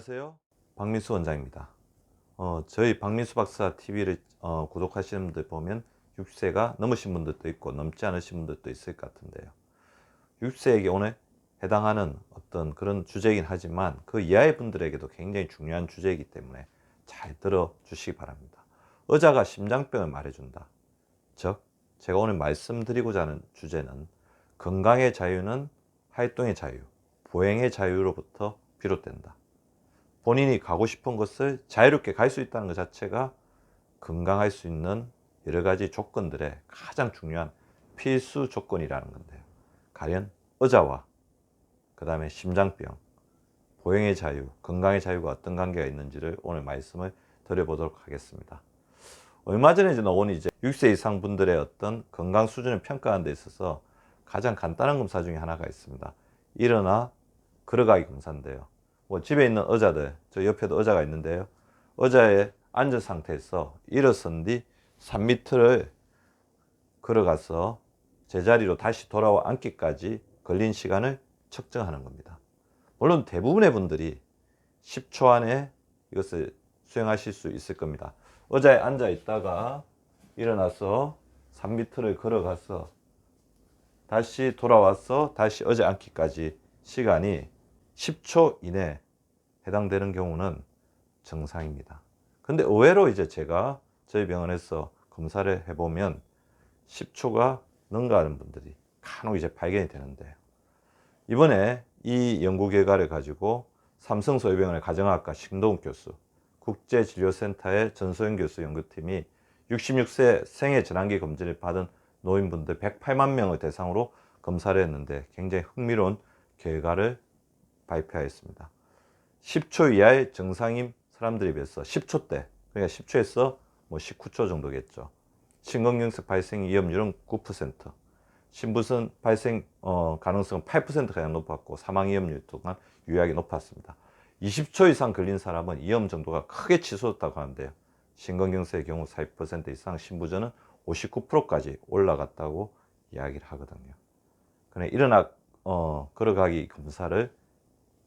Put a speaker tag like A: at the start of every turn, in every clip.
A: 안녕하세요. 박민수 원장입니다. 저희 박민수 박사 TV를 구독하시는 분들 보면 60세가 넘으신 분들도 있고 넘지 않으신 분들도 있을 것 같은데요. 60세에게 오늘 해당하는 어떤 그런 주제이긴 하지만 그 이하의 분들에게도 굉장히 중요한 주제이기 때문에 잘 들어주시기 바랍니다. 의자가 심장병을 말해준다. 즉, 제가 오늘 말씀드리고자 하는 주제는 건강의 자유는 활동의 자유, 보행의 자유로부터 비롯된다. 본인이 가고 싶은 곳을 자유롭게 갈 수 있다는 것 자체가 건강할 수 있는 여러 가지 조건들의 가장 중요한 필수 조건이라는 건데요. 과연 의자와 그 다음에 심장병, 보행의 자유, 건강의 자유가 어떤 관계가 있는지를 오늘 말씀을 드려보도록 하겠습니다. 얼마 전에 나온 60세 이상 분들의 어떤 건강 수준을 평가하는 데 있어서 가장 간단한 검사 중에 하나가 있습니다. 일어나 걸어가기 검사인데요. 집에 있는 의자들, 저 옆에도 의자가 있는데요. 의자에 앉은 상태에서 일어선 뒤 3m를 걸어가서 제자리로 다시 돌아와 앉기까지 걸린 시간을 측정하는 겁니다. 물론 대부분의 분들이 10초 안에 이것을 수행하실 수 있을 겁니다. 의자에 앉아 있다가 일어나서 3m를 걸어가서 다시 돌아와서 다시 의자에 앉기까지 시간이 10초 이내에 해당되는 경우는 정상입니다. 근데 의외로 제가 저희 병원에서 검사를 해보면 10초가 능가하는 분들이 간혹 발견이 되는데요. 이번에 이 연구 결과를 가지고 삼성소위병원의 가정학과 신동욱 교수, 국제진료센터의 전소영 교수 연구팀이 66세 생애 전환기 검진을 받은 노인분들 108만 명을 대상으로 검사를 했는데 굉장히 흥미로운 결과를 발표하였습니다. 10초 이하의 정상인 사람들에 비해서 10초 대, 그러니까 10초에서 19초 정도겠죠. 심근경색 발생 위험률은 9%, 심부전 발생 가능성은 8%가량 높았고 사망 위험률 또한 유의하게 높았습니다. 20초 이상 걸린 사람은 위험 정도가 크게 치솟았다고 하는데요. 심근경색의 경우 40% 이상, 심부전은 59%까지 올라갔다고 이야기를 하거든요. 그래 일어나 걸어가기 검사를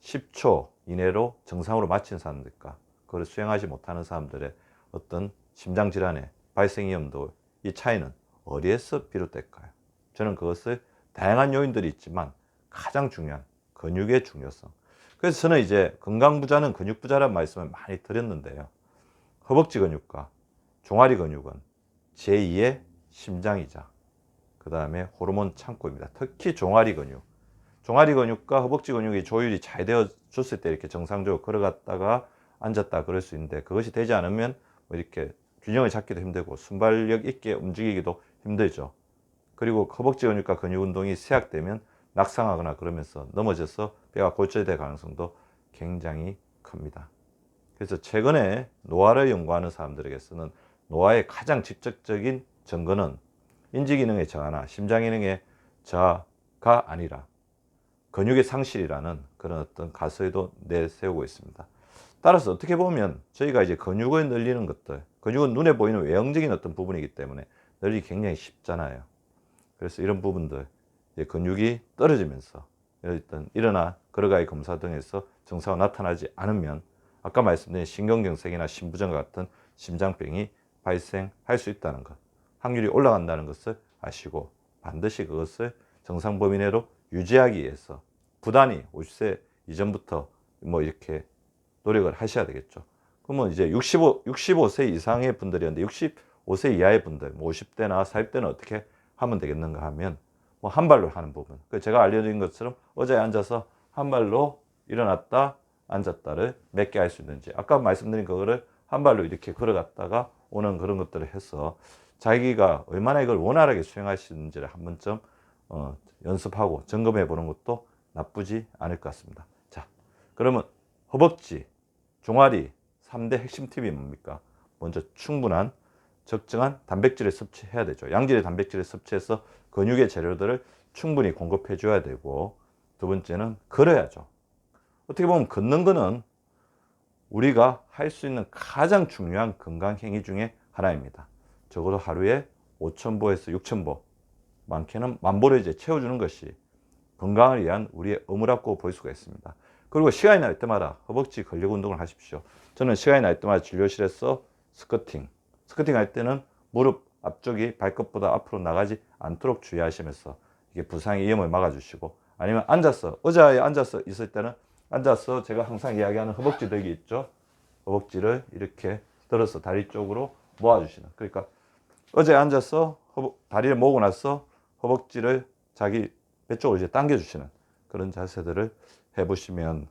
A: 10초 이내로 정상으로 마친 사람들과 그걸 수행하지 못하는 사람들의 어떤 심장질환의 발생 위험도 이 차이는 어디에서 비롯될까요? 저는 그것을 다양한 요인들이 있지만 가장 중요한 근육의 중요성. 그래서 저는 건강부자는 근육부자라는 말씀을 많이 드렸는데요. 허벅지 근육과 종아리 근육은 제2의 심장이자 그 다음에 호르몬 창고입니다. 특히 종아리 근육과 허벅지 근육이 조율이 잘 되어졌을 때 이렇게 정상적으로 걸어갔다가 앉았다 그럴 수 있는데 그것이 되지 않으면 이렇게 균형을 잡기도 힘들고 순발력 있게 움직이기도 힘들죠. 그리고 허벅지 근육과 근육 운동이 쇠약되면 낙상하거나 그러면서 넘어져서 뼈가 골절될 가능성도 굉장히 큽니다. 그래서 최근에 노화를 연구하는 사람들에게서는 노화의 가장 직접적인 증거는 인지기능의 저하나 심장기능의 저하가 아니라 근육의 상실이라는 그런 어떤 가설도 내세우고 있습니다. 따라서 어떻게 보면 저희가 근육을 늘리는 것들, 근육은 눈에 보이는 외형적인 어떤 부분이기 때문에 늘리기 굉장히 쉽잖아요. 그래서 이런 부분들, 근육이 떨어지면서 일단 일어나 걸어가기 검사 등에서 증상이 나타나지 않으면 아까 말씀드린 심근경색이나 심부전 같은 심장병이 발생할 수 있다는 것, 확률이 올라간다는 것을 아시고 반드시 그것을 정상 범위 내로 유지하기 위해서 부단히 50세 이전부터 이렇게 노력을 하셔야 되겠죠. 그러면 65세 이상의 분들이었는데 65세 이하의 분들, 50대나 40대는 어떻게 하면 되겠는가 하면 한 발로 하는 부분. 제가 알려드린 것처럼 의자에 앉아서 한 발로 일어났다 앉았다를 몇 개 할 수 있는지, 아까 말씀드린 그거를 한 발로 이렇게 걸어갔다가 오는 그런 것들을 해서 자기가 얼마나 이걸 원활하게 수행할 수 있는지를 한 번쯤 연습하고 점검해 보는 것도 나쁘지 않을 것 같습니다. 자, 그러면 허벅지, 종아리 3대 핵심 팁이 뭡니까? 먼저 충분한 적정한 단백질을 섭취해야 되죠. 양질의 단백질을 섭취해서 근육의 재료들을 충분히 공급해 줘야 되고, 두 번째는 걸어야죠. 어떻게 보면 걷는 거는 우리가 할 수 있는 가장 중요한 건강 행위 중에 하나입니다. 적어도 하루에 5,000보에서 6,000보, 많게는 10,000보를 채워주는 것이 건강을 위한 우리의 의무라고 볼 수가 있습니다. 그리고 시간이 날 때마다 허벅지 근력 운동을 하십시오. 저는 시간이 날 때마다 진료실에서 스쿼팅 할 때는 무릎 앞쪽이 발끝보다 앞으로 나가지 않도록 주의하시면서 이게 부상의 위험을 막아주시고, 아니면 앉아서, 의자에 앉아서 있을 때는 앉아서 제가 항상 이야기하는 허벅지 들기 있죠. 허벅지를 이렇게 들어서 다리 쪽으로 모아주시는, 그러니까 의자에 앉아서 다리를 모으고 나서 허벅지를 자기 배 쪽으로 이제 당겨주시는 그런 자세들을 해보시면,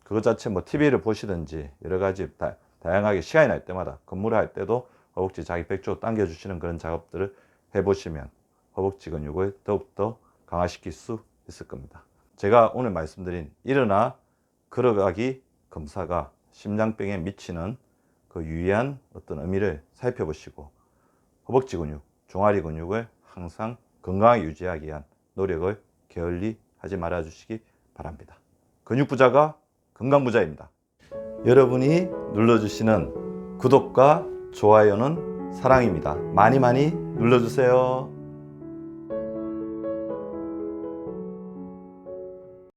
A: 그것 자체 뭐 TV를 보시든지 여러 가지 다양하게 시간이 날 때마다 근무를 할 때도 허벅지 자기 배 쪽으로 당겨주시는 그런 작업들을 해보시면 허벅지 근육을 더욱더 강화시킬 수 있을 겁니다. 제가 오늘 말씀드린 일어나 걸어가기 검사가 심장병에 미치는 그 유의한 어떤 의미를 살펴보시고, 허벅지 근육, 종아리 근육을 항상 건강하게 유지하기 위한 노력을 게을리 하지 말아 주시기 바랍니다. 근육부자가 건강부자입니다. 여러분이 눌러주시는 구독과 좋아요는 사랑입니다. 많이 많이 눌러주세요.